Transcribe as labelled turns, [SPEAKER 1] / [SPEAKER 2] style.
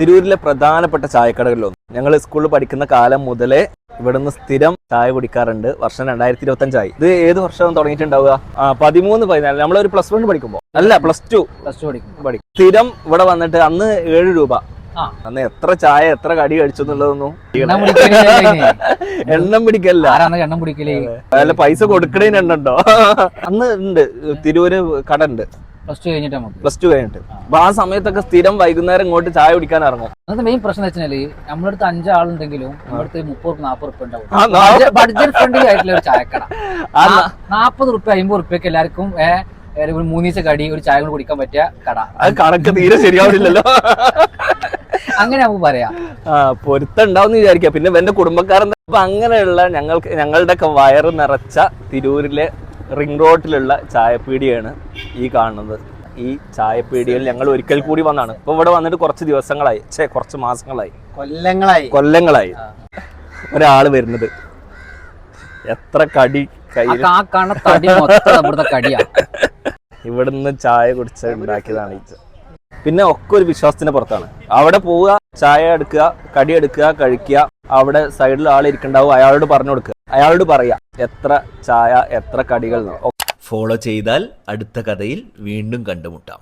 [SPEAKER 1] തിരൂരിലെ പ്രധാനപ്പെട്ട ചായക്കടകളിലൊന്നും. ഞങ്ങൾ സ്കൂളിൽ പഠിക്കുന്ന കാലം മുതലേ ഇവിടുന്ന് സ്ഥിരം ചായ കുടിക്കാറുണ്ട്. വർഷം 2025 ഇത് ഏത് വർഷം തുടങ്ങിയിട്ടുണ്ടാവുക? 13-14 നമ്മളൊരു +1 പഠിക്കുമ്പോൾ അല്ല +2 പഠിക്കും. സ്ഥിരം ഇവിടെ വന്നിട്ട് അന്ന് 7 രൂപ. അന്ന് എത്ര ചായ എത്ര കടി കഴിച്ചു എന്നുള്ളതൊന്നും എണ്ണം പിടിക്കല്ല. അല്ല പൈസ കൊടുക്കണേന് എണ്ണുണ്ടോ? അന്ന് ഉണ്ട് തിരൂര് കട ഉണ്ട് പ്ലസ് ടു കഴിഞ്ഞിട്ട്. അപ്പൊ ആ സമയത്തൊക്കെ സ്ഥിരം വൈകുന്നേരം ഇങ്ങോട്ട് ചായ കുടിക്കാൻ ഇറങ്ങും.
[SPEAKER 2] അന്നത്തെ മെയിൻ പ്രശ്നം വെച്ചാല് നമ്മളടുത്ത് 5 ആളുണ്ടെങ്കിലും നമ്മളടുത്ത് 30-40 റുപ്യ ഉണ്ടാവും. ബഡ്ജറ്റ് ഫ്രണ്ട്ലി ആയിട്ടുള്ള ഒരു ചായക്കട. 40 റുപ്യ 50 റുപ്യക്ക് എല്ലാവർക്കും 3 ദിവസം കടി ഒരു ചായ കൊണ്ട് കുടിക്കാൻ പറ്റിയ കട.
[SPEAKER 1] അത് കണക്ക് തീരെ ശരിയാവില്ലല്ലോ.
[SPEAKER 2] അങ്ങനെ നമുക്ക് പറയാം.
[SPEAKER 1] പൊരുത്തം ഉണ്ടാവും വിചാരിക്കാം. പിന്നെ എന്റെ കുടുംബക്കാരൻ അപ്പൊ അങ്ങനെയുള്ള ഞങ്ങളുടെ ഒക്കെ വയറ് നിറച്ച തിരൂരിലെ റിംഗ് റോഡിലുള്ള ചായപ്പീടിയാണ് ഈ കാണുന്നത്. ഈ ചായപ്പീടിയിൽ ഞങ്ങൾ ഒരിക്കൽ കൂടി വന്നാണ്. ഇപ്പൊ ഇവിടെ വന്നിട്ട് കുറച്ച് ദിവസങ്ങളായി, കുറച്ച് മാസങ്ങളായി, കൊല്ലങ്ങളായി ഒരാള് വരുന്നത്. എത്ര കടി ഇവിടുന്ന് ചായ കുടിച്ച് ഉണ്ടാക്കിയതാണ് ഈ. പിന്നെ ഒക്കെ ഒരു വിശ്വാസത്തിന്റെ പുറത്താണ്. അവിടെ പോവുക, ചായ എടുക്കുക, കടി എടുക്കുക, കഴിക്കുക. അവിടെ സൈഡിൽ ആളിരിക്കണ്ടാവും, അയാളോട് പറഞ്ഞു കൊടുക്കുക, അയാളോട് പറയാ എത്ര ചായ എത്ര കടികൾ. ഫോളോ ചെയ്താൽ അടുത്ത കഥയിൽ വീണ്ടും കണ്ടുമുട്ടാം.